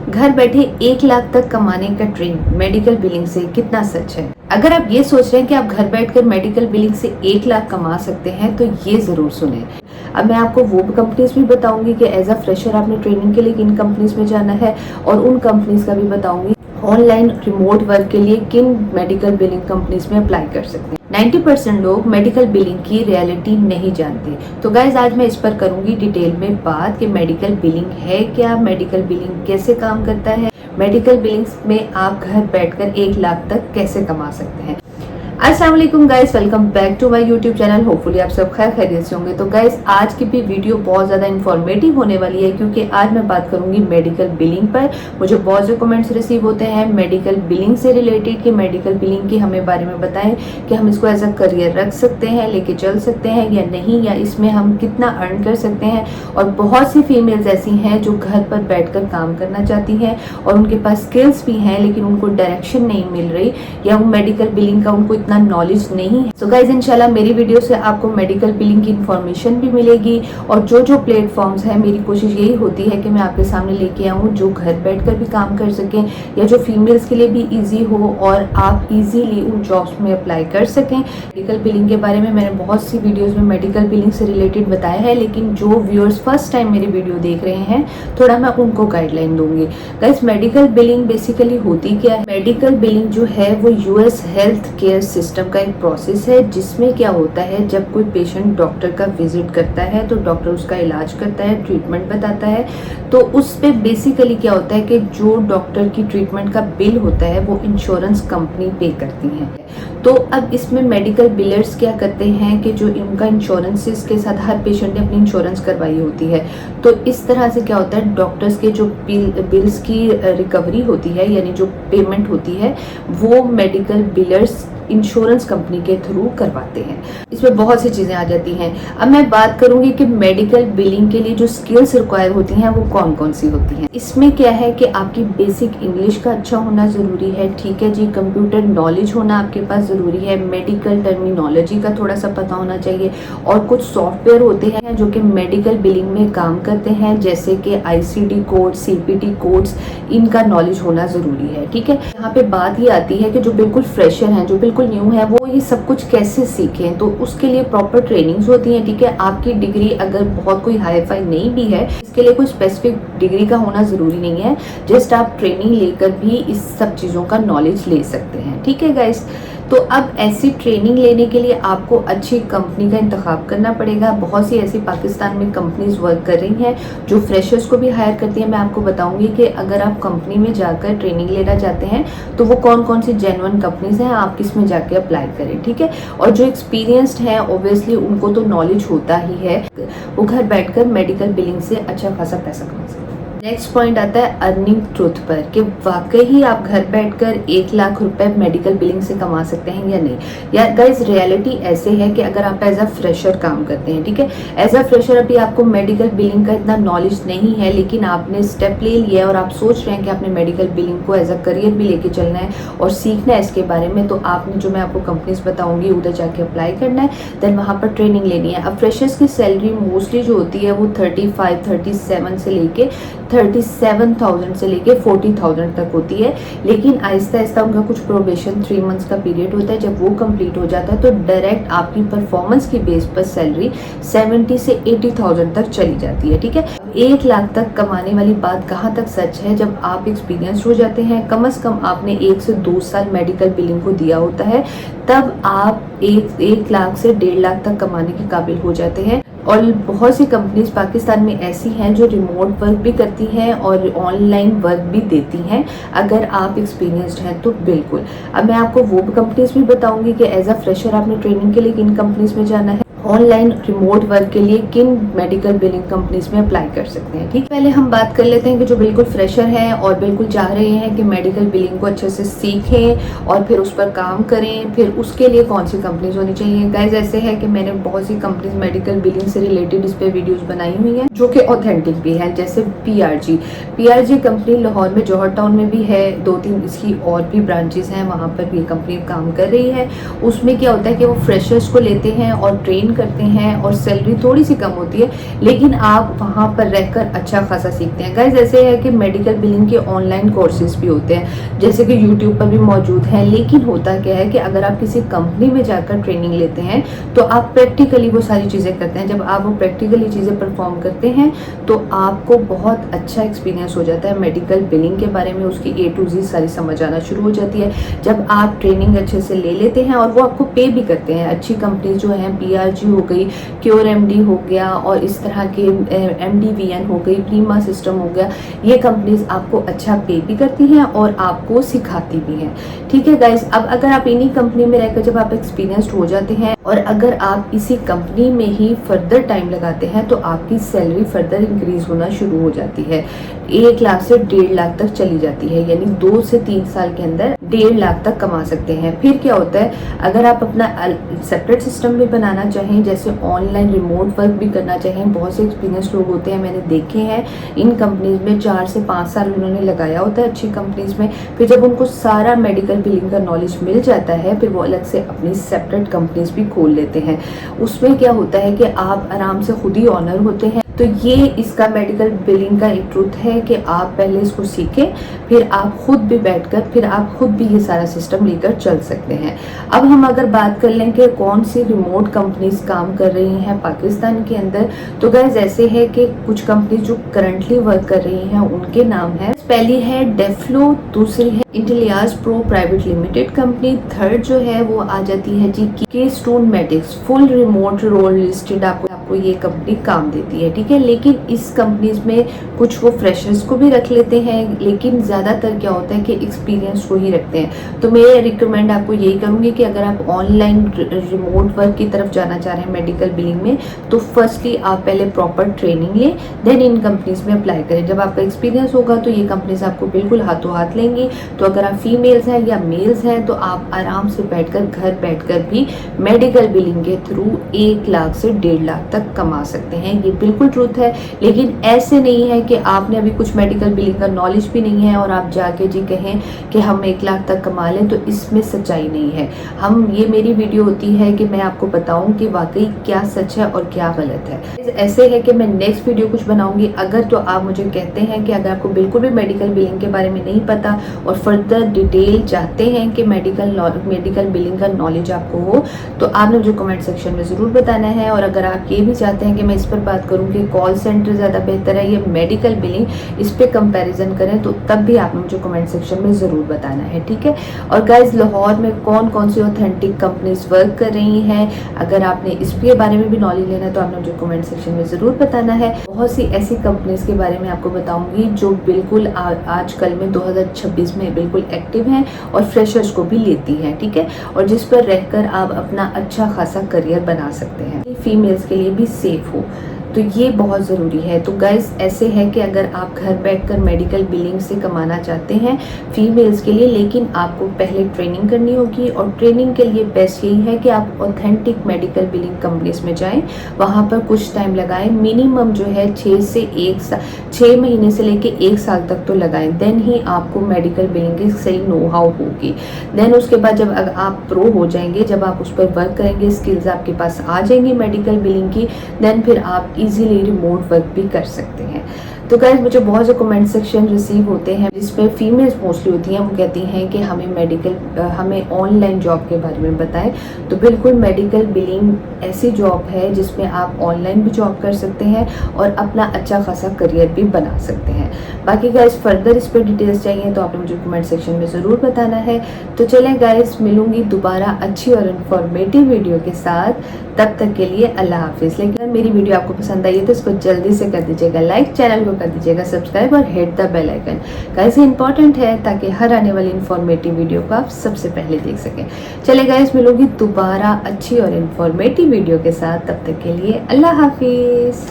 घर बैठे 1 लाख तक कमाने का ट्रेंड मेडिकल बिलिंग से कितना सच है? अगर आप ये सोच रहे हैं कि आप घर बैठकर मेडिकल बिलिंग से 1 लाख कमा सकते हैं तो ये जरूर सुने। अब मैं आपको वो कंपनीज भी बताऊंगी कि एज अ फ्रेशर आपने ट्रेनिंग के लिए किन कंपनीज में जाना है, और उन कंपनीज का भी बताऊंगी ऑनलाइन रिमोट वर्क के लिए किन मेडिकल बिलिंग कंपनीज में अप्लाई कर सकते हैं। 90% लोग मेडिकल बिलिंग की रियलिटी नहीं जानते। तो गाइज आज मैं इस पर करूंगी डिटेल में बात कि मेडिकल बिलिंग है क्या, मेडिकल बिलिंग कैसे काम करता है, मेडिकल बिलिंग में आप घर बैठकर 1 लाख तक कैसे कमा सकते हैं। अस्सलाम वालेकुम guys, welcome back to my YouTube channel. Hopefully आप सब खैर खैरियत से होंगे। तो गाइस आज की भी वीडियो बहुत ज़्यादा इन्फॉर्मेटिव होने वाली है, क्योंकि आज मैं बात करूंगी मेडिकल बिलिंग पर। मुझे बहुत से कमेंट्स रिसीव होते हैं मेडिकल बिलिंग से रिलेटेड कि मेडिकल बिलिंग की हमें बारे में बताएं कि हम इसको एज अ करियर रख सकते हैं, लेके चल सकते हैं या नहीं, या इसमें हम कितना अर्न कर सकते हैं। और बहुत सी फीमेल्स ऐसी हैं जो घर पर बैठकर काम करना चाहती हैं और उनके पास स्किल्स भी हैं, लेकिन उनको डायरेक्शन नहीं मिल रही या वो मेडिकल बिलिंग का उनको नॉलेज नहीं है। सो गाइज इंशाल्लाह मेरी वीडियो से आपको मेडिकल बिलिंग की इंफॉर्मेशन भी मिलेगी, और जो प्लेटफॉर्म्स है मेरी कोशिश यही होती है कि मैं आपके सामने लेके आऊँ जो घर बैठकर भी काम कर सकें या जो फीमेल्स के लिए भी इजी हो और आप इजीली उन जॉब्स में अप्लाई कर सकें। मेडिकल बिलिंग के बारे में मैंने बहुत सी वीडियोज में मेडिकल बिलिंग से रिलेटेड बताया है, लेकिन जो व्यूअर्स फर्स्ट टाइम मेरी वीडियो देख रहे हैं थोड़ा मैं उनको गाइडलाइन दूंगी। गाइज मेडिकल बिलिंग बेसिकली होती क्या है? मेडिकल बिलिंग जो है वो यूएस हेल्थ केयर सिस्टम का एक प्रोसेस है, जिसमें क्या होता है जब कोई पेशेंट डॉक्टर का विजिट करता है तो डॉक्टर उसका इलाज करता है, ट्रीटमेंट बताता है। तो उस पे बेसिकली क्या होता है कि जो डॉक्टर की ट्रीटमेंट का बिल होता है वो इंश्योरेंस कंपनी पे करती है। तो अब इसमें मेडिकल बिलर्स क्या करते हैं कि जो इनका इंश्योरेंसेस के साथ हर पेशेंट ने अपनी इंश्योरेंस करवाई होती है, तो इस तरह से क्या होता है डॉक्टर्स के जो बिल्स की रिकवरी होती है यानी जो पेमेंट होती है वो मेडिकल बिलर्स इंश्योरेंस कंपनी के थ्रू करवाते हैं। इसमें बहुत सी चीजें आ जाती हैं। अब मैं बात करूंगी कि मेडिकल बिलिंग के लिए जो स्किल्स रिक्वायर होती हैं वो कौन कौन सी होती हैं। इसमें क्या है कि आपकी बेसिक इंग्लिश का अच्छा होना जरूरी है, ठीक है जी। कंप्यूटर नॉलेज होना आपके पास जरूरी है, मेडिकल टर्मिनोलॉजी का थोड़ा सा पता होना चाहिए, और कुछ सॉफ्टवेयर होते हैं जो कि मेडिकल बिलिंग में काम करते हैं, जैसे कि ICD कोड, CPT कोड्स, इनका नॉलेज होना जरूरी है, ठीक है। यहाँ पे बात ये आती है कि जो बिल्कुल फ्रेशर हैं, जो बिल्कुल न्यू है, वो ये सब कुछ कैसे सीखें। तो उसके लिए प्रॉपर ट्रेनिंग्स होती हैं, ठीक है। आपकी डिग्री अगर बहुत कोई हाई फाई नहीं भी है, इसके लिए कोई स्पेसिफिक डिग्री का होना जरूरी नहीं है, जस्ट आप ट्रेनिंग लेकर भी इस सब चीज़ों का नॉलेज ले सकते हैं, ठीक है गाइस। तो अब ऐसी ट्रेनिंग लेने के लिए आपको अच्छी कंपनी का इंतखाब करना पड़ेगा। बहुत सी ऐसी पाकिस्तान में कंपनीज वर्क कर रही हैं जो फ्रेशर्स को भी हायर करती हैं। मैं आपको बताऊंगी कि अगर आप कंपनी में जाकर ट्रेनिंग लेना चाहते हैं तो वो कौन कौन सी जेन्युइन कंपनीज हैं, आप किस में जाके अप्लाई करें, ठीक है। और जो एक्सपीरियंस्ड हैं ऑब्वियसली उनको तो नॉलेज होता ही है, वो घर बैठकर मेडिकल बिलिंग से अच्छा खासा पैसा कमा सकते हैं। नेक्स्ट पॉइंट आता है अर्निंग ट्रूथ पर, कि वाकई ही आप घर बैठकर 1 लाख रुपए मेडिकल बिलिंग से कमा सकते हैं या नहीं। या गाइज रियलिटी ऐसे है कि अगर आप एज अ फ्रेशर काम करते हैं, ठीक है, एज अ फ्रेशर अभी आपको मेडिकल बिलिंग का इतना नॉलेज नहीं है, लेकिन आपने स्टेप ले लिया है और आप सोच रहे हैं कि आपने मेडिकल बिलिंग को एज अ करियर भी लेके चलना है और सीखना है इसके बारे में, तो आपने जो मैं आपको कंपनीज बताऊंगी उधर जाके अप्लाई करना है, देन वहाँ पर ट्रेनिंग लेनी है। अब फ्रेशर्स की सैलरी मोस्टली जो होती है वो 37 से लेके 37,000 से लेके 40,000 तक होती है, लेकिन आहिस्ता आहिस्ता उनका कुछ प्रोबेशन 3 मंथ्स का पीरियड होता है। जब वो कंप्लीट हो जाता है तो डायरेक्ट आपकी परफॉर्मेंस की बेस पर सैलरी 70 से 80,000 तक चली जाती है, ठीक है। 1 लाख तक कमाने वाली बात कहाँ तक सच है? जब आप एक्सपीरियंस हो जाते हैं, कम से कम आपने 1 से 2 साल मेडिकल बिलिंग को दिया होता है, तब आप 1 लाख से 1.5 लाख तक कमाने के काबिल हो जाते हैं। और बहुत सी कंपनीज पाकिस्तान में ऐसी हैं जो रिमोट वर्क भी करती हैं और ऑनलाइन वर्क भी देती हैं, अगर आप एक्सपीरियंस्ड हैं तो बिल्कुल। अब मैं आपको वो कंपनीज भी बताऊंगी कि एज अ फ्रेशर आपने ट्रेनिंग के लिए किन कंपनीज में जाना है, ऑनलाइन रिमोट वर्क के लिए किन मेडिकल बिलिंग कंपनीज में अप्लाई कर सकते हैं, ठीक। पहले हम बात कर लेते हैं कि जो बिल्कुल फ्रेशर हैं और बिल्कुल चाह रहे हैं कि मेडिकल बिलिंग को अच्छे से सीखें और फिर उस पर काम करें, फिर उसके लिए कौन सी कंपनीज होनी चाहिए। गाइस ऐसे है कि मैंने बहुत सी कंपनीज मेडिकल बिलिंग से रिलेटेड इस पर वीडियोज बनाई हुई हैं जो कि ऑथेंटिक भी है, जैसे PRG कंपनी लाहौर में, जौहर टाउन में भी है, 2-3 इसकी और भी ब्रांचेस हैं, वहाँ पर भी कंपनी काम कर रही है। उसमें क्या होता है कि वो फ्रेशर्स को लेते हैं और ट्रेन ट्रेन करते हैं और सैलरी थोड़ी सी कम होती है, लेकिन आप वहाँ पर रहकर अच्छा खासा सीखते हैं। गाइस ऐसे है कि मेडिकल बिलिंग के ऑनलाइन कोर्सेज भी होते हैं, जैसे कि यूट्यूब पर भी मौजूद हैं। लेकिन होता क्या है कि अगर आप किसी कंपनी में जाकर ट्रेनिंग लेते हैं तो आप प्रैक्टिकली वो सारी चीज़ें करते हैं। जब आप वो प्रैक्टिकली चीज़ें परफॉर्म करते हैं तो आपको बहुत अच्छा एक्सपीरियंस हो जाता है मेडिकल बिलिंग के बारे में, उसकी A to Z सारी समझ आना शुरू हो जाती है। जब आप ट्रेनिंग अच्छे से ले लेते हैं और वो आपको पे भी करते हैं, अच्छी कंपनी जो हैं PRG हो गई, क्योर MD हो गया और इस तरह के MDVN हो गई, प्रीमा सिस्टम हो गया, ये कंपनीज आपको अच्छा पे भी करती हैं और आपको सिखाती भी हैं। ठीक है गाइस, अब अगर आप इन्हीं कंपनी में रहकर जब आप एक्सपीरियंस्ड हो जाते हैं और अगर आप इसी कंपनी में ही फर्दर टाइम लगाते हैं तो आपकी सैलरी फर्दर इंक्रीज होना शुरू हो जाती है। 1 लाख से 1.5 लाख तक चली जाती है, यानी 2 से 3 साल के अंदर 1.5 लाख तक कमा सकते हैं। फिर क्या होता है, अगर आप अपना सेपरेट सिस्टम भी बनाना चाहें, जैसे ऑनलाइन रिमोट वर्क भी करना चाहें, बहुत से एक्सपीरियंस लोग होते हैं, मैंने देखे हैं इन कंपनीज में 4 से 5 साल उन्होंने लगाया होता है अच्छी कंपनीज में। फिर जब उनको सारा मेडिकल बिलिंग का नॉलेज मिल जाता है फिर वो अलग से अपनी सेपरेट कंपनीज भी खोल लेते हैं। उसमें क्या होता है कि आप आराम से खुद ही ऑनर होते हैं। तो ये इसका मेडिकल बिलिंग का एक ट्रुथ है कि आप पहले इसको सीखें, फिर आप खुद भी बैठकर फिर आप खुद भी ये सारा सिस्टम लेकर चल सकते हैं। अब हम अगर बात कर लें कि कौन सी रिमोट कंपनीज काम कर रही हैं पाकिस्तान के अंदर, तो गाइस ऐसे है कि कुछ कंपनीज जो करंटली वर्क कर रही हैं उनके नाम है, पहली है डेफ्लो, दूसरी है इंटेलियाज pro private limited company, third जो है वो आ जाती है जी Keystone Medics. Full remote role listed आपको ये कंपनी काम देती है। ठीक है, लेकिन इस कंपनीज में कुछ वो फ्रेशर्स को भी रख लेते हैं, लेकिन ज़्यादातर क्या होता है कि एक्सपीरियंस को ही रखते हैं। तो मैं रिकमेंड आपको यही करूँगी कि अगर आप ऑनलाइन रिमोट वर्क की तरफ जाना चाह रहे हैं मेडिकल बिलिंग में, तो फर्स्टली आप पहले प्रॉपर ट्रेनिंग लें, देन इन कंपनीज में अप्लाई करें। जब आपका एक्सपीरियंस होगा तो ये कंपनीज आपको बिल्कुल हाथों हाथ लेंगी। तो अगर आप फीमेल्स हैं या मेल्स हैं तो आप आराम से बैठकर घर बैठकर भी मेडिकल बिलिंग के थ्रू 1 लाख से 1.5 लाख तक कमा सकते हैं। ये बिल्कुल ट्रूथ है, लेकिन ऐसे नहीं है कि आपने अभी कुछ मेडिकल बिलिंग का नॉलेज भी नहीं है और आप जाके जी कहें कि हम 1 लाख तक कमा लें, तो इसमें सच्चाई नहीं है। ये मेरी वीडियो होती है कि मैं आपको बताऊं कि वाकई क्या सच है और क्या गलत है। ऐसे है कि मैं नेक्स्ट वीडियो कुछ बनाऊंगी। अगर तो आप मुझे कहते हैं कि अगर आपको बिल्कुल भी मेडिकल बिलिंग के बारे में नहीं पता और फर्दर डिटेल चाहते हैं कि मेडिकल बिलिंग का नॉलेज आपको हो, तो आपने मुझे कमेंट सेक्शन में ज़रूर बताना है। और अगर आप ये भी चाहते हैं कि मैं इस पर बात करूं कि कॉल सेंटर ज़्यादा बेहतर है या मेडिकल बिलिंग, इस पर कंपैरिजन करें, तो तब भी आपने मुझे कमेंट सेक्शन में ज़रूर बताना है। ठीक है, और गाइज लाहौर में कौन कौन सी ऑथेंटिक कंपनीज वर्क कर रही हैं, अगर आपने इसके बारे में भी नॉलेज लेना है तो आपने मुझे कमेंट सेक्शन में ज़रूर बताना है। बहुत सी ऐसी कंपनीज के बारे में आपको बताऊंगी जो बिल्कुल आजकल में 2026 में बिल्कुल एक्टिव हैं और फ्रेशर्स को भी लेती हैं। ठीक है, और जिस पर रहकर आप अपना अच्छा खासा करियर बना सकते हैं, फीमेल्स के लिए भी सेफ हो, तो ये बहुत ज़रूरी है। तो गाइस ऐसे है कि अगर आप घर बैठकर मेडिकल बिलिंग से कमाना चाहते हैं फीमेल्स के लिए, लेकिन आपको पहले ट्रेनिंग करनी होगी और ट्रेनिंग के लिए बेस्ट यही है कि आप ऑथेंटिक मेडिकल बिलिंग कंपनीज में जाएं, वहाँ पर कुछ टाइम लगाएं, मिनिमम जो है 6 महीने से लेके 1 साल तक तो लगाएं, देन ही आपको मेडिकल बिलिंग की सही नो हाउ होगी। देन उसके बाद जब आप प्रो हो जाएंगे, जब आप उस पर वर्क करेंगे, स्किल्स आपके पास आ जाएंगी मेडिकल बिलिंग की, देन फिर आप इजीली रिमोट वर्क भी कर सकते हैं। तो गाइस मुझे बहुत से कमेंट सेक्शन रिसीव होते हैं जिसपे फीमेल्स मोस्टली होती हैं, वो कहती हैं कि हमें ऑनलाइन जॉब के बारे में बताएं। तो बिल्कुल मेडिकल बिलिंग ऐसी जॉब है जिसमें आप ऑनलाइन भी जॉब कर सकते हैं और अपना अच्छा खासा करियर भी बना सकते हैं। बाकी गाइस फर्दर इस पर डिटेल्स चाहिए तो आपने मुझे कमेंट सेक्शन में ज़रूर बताना है। तो चलें गाइस, मिलूंगी दोबारा अच्छी और इन्फॉर्मेटिव वीडियो के साथ। तब तक के लिए अल्लाह हाफिज़। लेकिन मेरी वीडियो आपको पसंद आई है तो इसको जल्दी से कर दीजिएगा लाइक, चैनल को कर दीजिएगा सब्सक्राइब और hit the bell icon. Guys ये इंपॉर्टेंट है ताकि हर आने वाली इन्फॉर्मेटिव वीडियो को आप सबसे पहले देख सकें। चले गाइस, मिलूंगी दोबारा अच्छी और इन्फॉर्मेटिव वीडियो के साथ। तब तक के लिए अल्लाह हाफिज़।